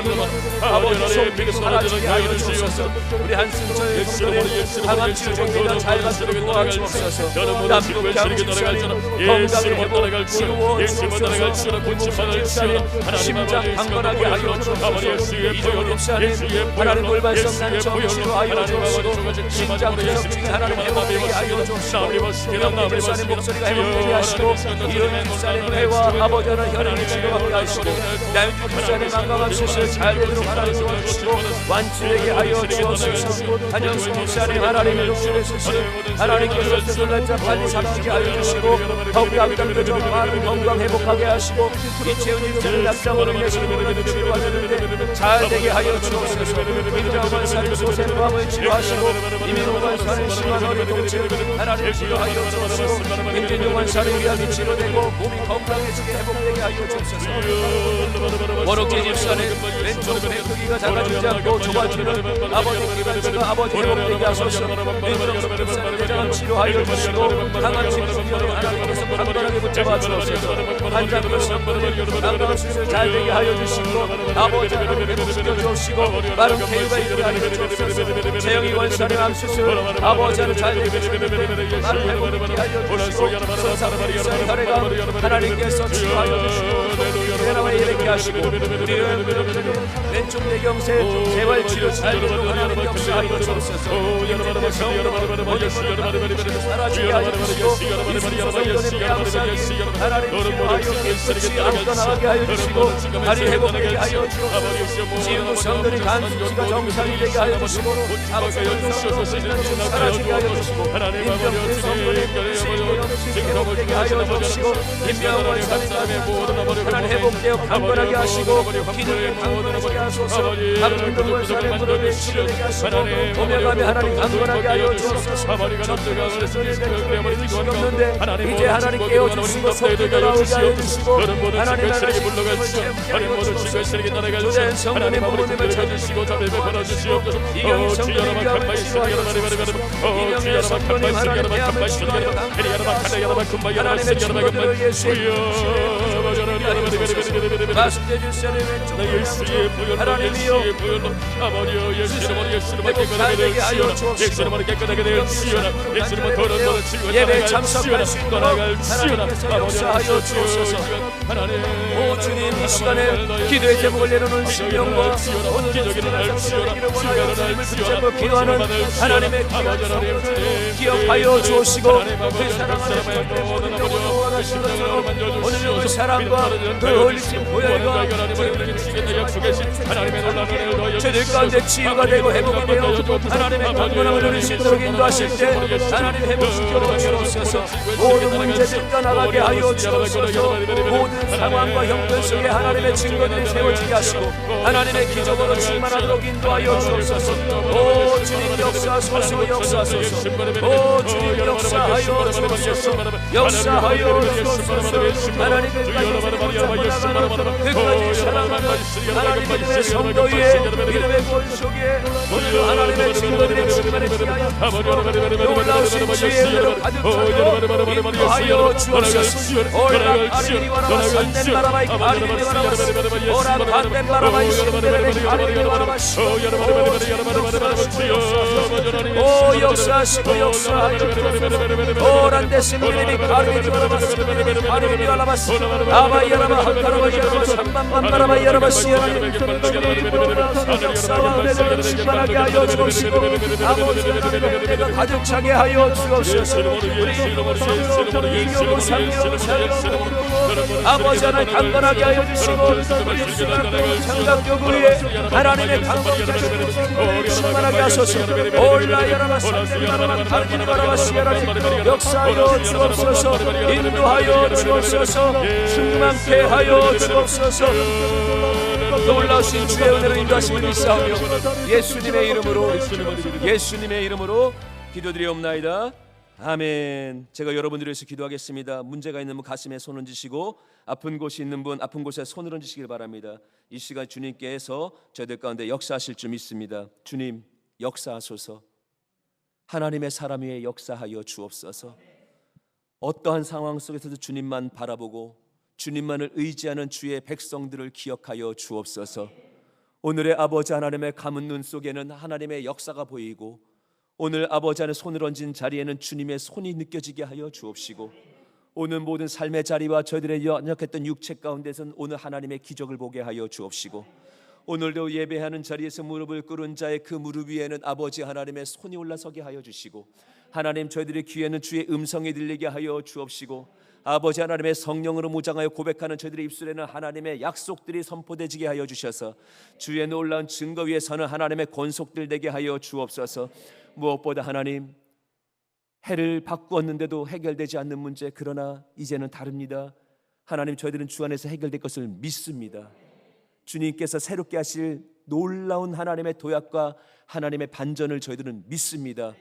아버지 성비를 사라지게 하여 주옵소서. 우리 한승철 성도의 강한 치료정리가 잘 받도록 도와주옵소서. 남북향 집사님 건강을 회복 치루어 주옵소서. 심장 강건하게 하여 주옵소서. 이종훈 집사님 하나님 골반성 난청 치료하여 주옵시고, 심장 투석 중에 하나님 회복되게 하여 주옵시고, 김영태 집사님 목소리가 회복되게 하시고, 이은희 집사님 회와 아버지 하나님 혈액이 치료받게 하시고, 나윤주 집사님 건강한 수술 잘 되도록 하나님 도와주시고 완치되게 하여 주옵소서. 한영숙 집사님 하나님의 독실의 수술 하나님께서 수술 날짜 빨리 잡히게 하여 주시고, 건강들도 좀 많은 건강 회복하게 하시고, 이채훈 집사님 낙상으로 인해서 모든 치료가 되는데 잘 되게 하여 주옵소서. 김정원 권사님 소생암을 치료하시고, 이민호 권사님 심한 허리 통증 하나님 치료하여 주옵시고, 김진중 권사님 위암이 치료되고 몸이 건강해지게 회복되게 하여 주옵소서. 원옥재 집사님 왼쪽 배크기가 작아지지 않고 좁아지는 아버지 기관지가 아버지 회복되게 하소서. 민정숙 집사님 대장암 치료하여 주시고, 강한 치료를 하나님께서 강건하게 붙잡아 주옵소서. 한장근 성도님 강건한 수술 잘 되게 하여 주시고, 아버지 하나님 회복시켜 주옵시고, 마른 폐유가 있게 하여 주옵소서. 재영이 권사님 암 수술 아버지 하나님 잘 되게 해주시는데 마른 회복되게 하여 주시고, 손상의 일선 혈액암 하나님께서 치료하여 주시고 대나무에 예배케 하시고, 우리는 왼쪽 뇌경색 재활치료 잘 되도록 하나님 역사하여 주옵소서. 임진대 성도 모든 것을 사라지게 하여 주시고, 이승수 성도님 폐암사기 하나님 치료하여 깨끗이 안전하게 하여 주시고, 다리 회복되게 하여 주옵소서. 지은우 성도님 간수치가 정상이 되게 하여 주시고, 박성훈 성도님 사라지게 하여 주시고, 임병태 성도님 신경없이 회복되게 하여 주시고, 임병원 사님 하나님 회복되어 강건하게 하시고, 기능을 강건하게 하소서. 박문동 권사님 무릎에 치료되게 하시고, 오며가며 하나님 강건하게 하여 주옵소서. 전투가 소리를 죽였는데 이제 하나님 깨워주시고 속기도 나오게 하여 주시고, 하나님 조대한 성도님 부모님을 찾으시고 정보 받으시고, 이경희 성도님 병을 치료하여 주옵소서. 이경희 성도님 하나님 폐암을 치료하여 강건하게 하시고, 하나님의 증거들을 예수의 말씀해 주시는 왼쪽 하나님이여 회복되게 하여 주옵시고 예배에 참석할 수 있도록 하나님께서 역사하여 주옵소서. 오 주님, 이 시간에 기도의 제목을 내놓는 심령과 오늘의 주님을 성령의 원하여 주님을 붙잡고 기도하는 하나님의 귀한 성도들 기억하여 주옵시고 그 사랑하는 주님의 모든 영혼을 원하시는 것처럼 오늘 그 사랑과 그 흘리신 보혈과 저들 가운데 치유가 되고 회복이 되어 하나님의 강건함을 누릴 수 있도록 인도하실 때 하나님 회복시켜 주옵소서. 모든 문제들 떠나가게 하여 주옵소서. 모든 상황과 형편 속에 하나님의 증거들이 세워지게 하시고 하나님의 기적으로 충만하도록 인도하여 주옵소서. 오 주님 역사하소서. 역사하소서. 오 주님 역사하여 주옵소서. 역사하여 주옵소서. 하나님 끝까지 사랑하는 하나님 믿음의 성도 위에 믿음의 권 속에 오늘도 하나님의 증거들이 충만하게 하여 주옵소서. 놀라우신 지혜의 은혜로 가득 차고 인도하여 주옵소서. 오라 아리니 와라바 산덴 바라바이 아리니 와라바 오라 반덴 바라바이 신데레 아리니 와라바시 오 역사하시고 역사하여 주옵소서. 오란데 신데레 아리니 와라바시 아리니 와라바시 아바이 와라바 한카라바이 와라바 삼반반 바라바이 와라바시 역사와 은혜를 충만하게 하여 주옵시고 아버지 하나님의 은혜가 가득 차게 하여 주옵소서. 우리 이교부 상교부 아버지 하나님 강건하게 하여 주시고 우리 수강교 장각교 위에 하나님의 강건자를 충만하게 하소서. 올라 여라바 산들 바라바 달기니 바라바 시야라니 역사하여 주옵소서. 인도하여 주옵소서. 충만케 하여 주옵소서. 놀라우신 주의 은혜로 인도하심을 믿사오며 예수님의 이름으로 기도드리옵나이다. 아멘. 제가 여러분들을 위해서 기도하겠습니다. 문제가 있는 분 가슴에 손 얹으시고 아픈 곳이 있는 분 아픈 곳에 손을 얹으시길 바랍니다. 이 시간 주님께서 저희들 가운데 역사하실 줄 믿습니다. 주님 역사하소서. 하나님의 사람 위에 역사하여 주옵소서. 어떠한 상황 속에서도 주님만 바라보고 주님만을 의지하는 주의 백성들을 기억하여 주옵소서. 오늘의 아버지 하나님의 감은 눈 속에는 하나님의 역사가 보이고 오늘 아버지 안에 손을 얹은 자리에는 주님의 손이 느껴지게 하여 주옵시고 오늘 모든 삶의 자리와 저희들의 연약했던 육체 가운데서는 오늘 하나님의 기적을 보게 하여 주옵시고 오늘도 예배하는 자리에서 무릎을 꿇은 자의 그 무릎 위에는 아버지 하나님의 손이 올라서게 하여 주시고 하나님 저희들의 귀에는 주의 음성이 들리게 하여 주옵시고 아버지 하나님의 성령으로 무장하여 고백하는 저희들의 입술에는 하나님의 약속들이 선포되지게 하여 주셔서 주의 놀라운 증거 위에 서는 하나님의 권속들 되게 하여 주옵소서. 무엇보다 하나님 해를 바꾸었는데도 해결되지 않는 문제, 그러나 이제는 다릅니다. 하나님 저희들은 주 안에서 해결될 것을 믿습니다. 주님께서 새롭게 하실 놀라운 하나님의 도약과 하나님의 반전을 저희들은 믿습니다.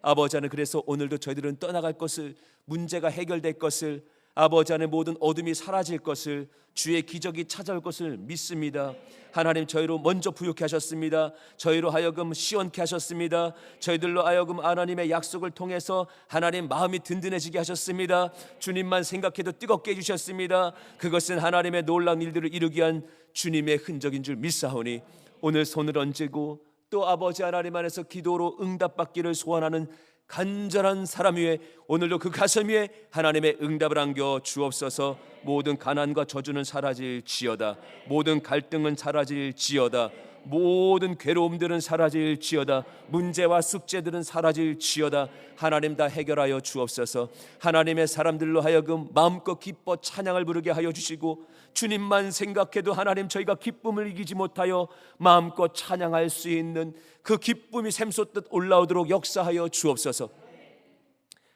아버지 하나님 그래서 오늘도 저희들은 떠나갈 것을, 문제가 해결될 것을, 아버지 안에 모든 어둠이 사라질 것을, 주의 기적이 찾아올 것을 믿습니다. 하나님 저희로 먼저 부욕케 하셨습니다. 저희로 하여금 시원케 하셨습니다. 저희들로 하여금 하나님의 약속을 통해서 하나님 마음이 든든해지게 하셨습니다. 주님만 생각해도 뜨겁게 해주셨습니다. 그것은 하나님의 놀라운 일들을 이루기 위한 주님의 흔적인 줄 믿사오니 오늘 손을 얹고 또 아버지 하나님 안에서 기도로 응답받기를 소원하는 간절한 사람 위에 오늘도 그 가슴 위에 하나님의 응답을 안겨 주옵소서. 모든 가난과 저주는 사라질지어다. 모든 갈등은 사라질지어다. 모든 괴로움들은 사라질지어다. 문제와 숙제들은 사라질지어다. 하나님 다 해결하여 주옵소서. 하나님의 사람들로 하여금 마음껏 기뻐 찬양을 부르게 하여 주시고 주님만 생각해도 하나님 저희가 기쁨을 이기지 못하여 마음껏 찬양할 수 있는 그 기쁨이 샘솟듯 올라오도록 역사하여 주옵소서.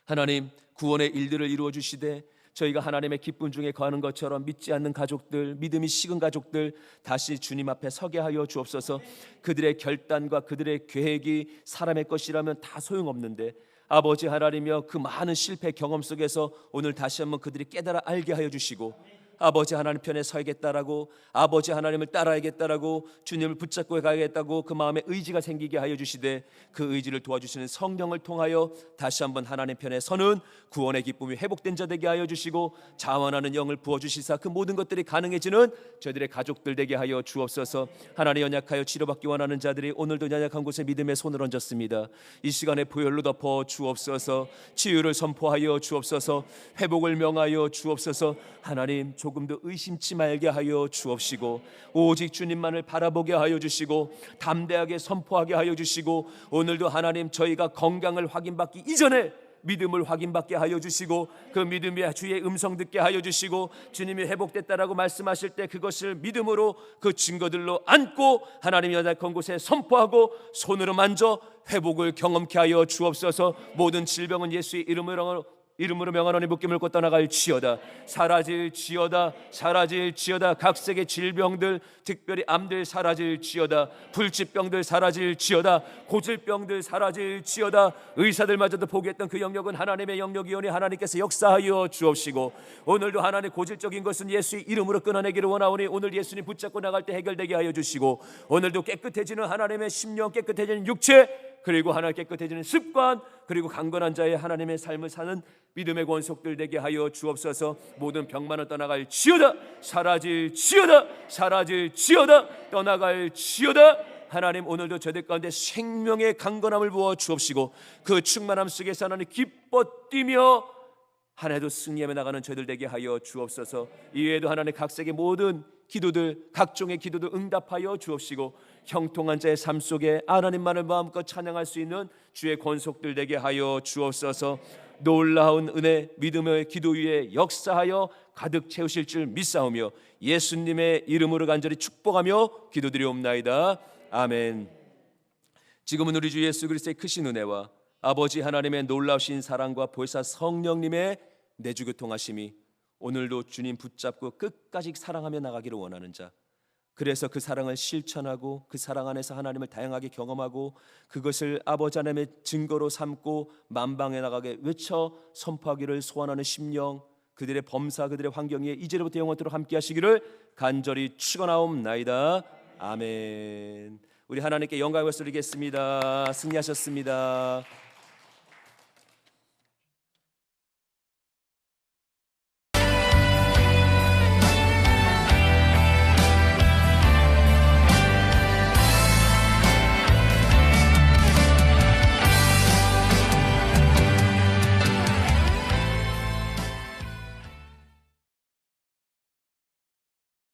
하나님 구원의 일들을 이루어 주시되 저희가 하나님의 기쁨 중에 거하는 것처럼 믿지 않는 가족들, 믿음이 식은 가족들 다시 주님 앞에 서게 하여 주옵소서. 그들의 결단과 그들의 계획이 사람의 것이라면 다 소용없는데 아버지 하나님이여 그 많은 실패 경험 속에서 오늘 다시 한번 그들이 깨달아 알게 하여 주시고 아버지 하나님 편에 서야겠다라고, 아버지 하나님을 따라야겠다라고, 주님을 붙잡고 가야겠다고 그 마음에 의지가 생기게 하여 주시되, 그 의지를 도와주시는 성령을 통하여 다시 한번 하나님 편에 서는 구원의 기쁨이 회복된 자 되게 하여 주시고, 자원하는 영을 부어주시사 그 모든 것들이 가능해지는 저희들의 가족들 되게 하여 주옵소서. 하나님, 연약하여 치료받기 원하는 자들이 오늘도 연약한 곳에 믿음의 손을 얹었습니다. 이 시간에 보혈로 덮어 주옵소서. 치유를 선포하여 주옵소서. 회복을 명하여 주옵소서. 하나님, 조금도 의심치 말게 하여 주옵시고, 오직 주님만을 바라보게 하여 주시고, 담대하게 선포하게 하여 주시고, 오늘도 하나님, 저희가 건강을 확인받기 이전에 믿음을 확인받게 하여 주시고, 그 믿음이 주의 음성 듣게 하여 주시고, 주님이 회복됐다라고 말씀하실 때 그것을 믿음으로 그 증거들로 안고 하나님이 연약한 곳에 선포하고 손으로 만져 회복을 경험케 하여 주옵소서. 모든 질병은 예수의 이름으로 명하노니 묶임 물고 떠나갈지어다. 사라질지어다. 사라질지어다. 각색의 질병들, 특별히 암들 사라질지어다. 불치병들 사라질지어다. 고질병들 사라질지어다. 의사들마저도 포기했던 그 영역은 하나님의 영역이오니 하나님께서 역사하여 주옵시고, 오늘도 하나님 고질적인 것은 예수의 이름으로 끊어내기를 원하오니 오늘 예수님 붙잡고 나갈 때 해결되게 하여 주시고, 오늘도 깨끗해지는 하나님의 심령, 깨끗해지는 육체, 그리고 하나님 깨끗해지는 습관, 그리고 강건한 자의 하나님의 삶을 사는 믿음의 권속들 되게 하여 주옵소서. 모든 병만은 떠나갈지어다. 사라질지어다. 사라질지어다. 떠나갈지어다. 하나님, 오늘도 저들 가운데 생명의 강건함을 부어 주옵시고, 그 충만함 속에서 하나님 기뻐 뛰며 한 해도 승리하며 나가는 저희들 되게 하여 주옵소서. 이외에도 하나님 각색의 모든 기도들, 각종의 기도도 응답하여 주옵시고, 형통한 자의 삶 속에 하나님만을 마음껏 찬양할 수 있는 주의 권속들 되게 하여 주옵소서. 놀라운 은혜, 믿음의 기도 위에 역사하여 가득 채우실 줄 믿사오며 예수님의 이름으로 간절히 축복하며 기도드리옵나이다. 아멘. 지금은 우리 주 예수 그리스도의 크신 은혜와 아버지 하나님의 놀라우신 사랑과 보혜사 성령님의 내주 교통하심이 오늘도 주님 붙잡고 끝까지 사랑하며 나가기를 원하는 자, 그래서 그 사랑을 실천하고 그 사랑 안에서 하나님을 다양하게 경험하고 그것을 아버지 하나님의 증거로 삼고 만방에 나가게 외쳐 선포하기를 소원하는 심령, 그들의 범사, 그들의 환경에 이제로부터 영원토록 함께 하시기를 간절히 축원하옵나이다. 아멘. 우리 하나님께 영광을 돌리겠습니다. 승리하셨습니다.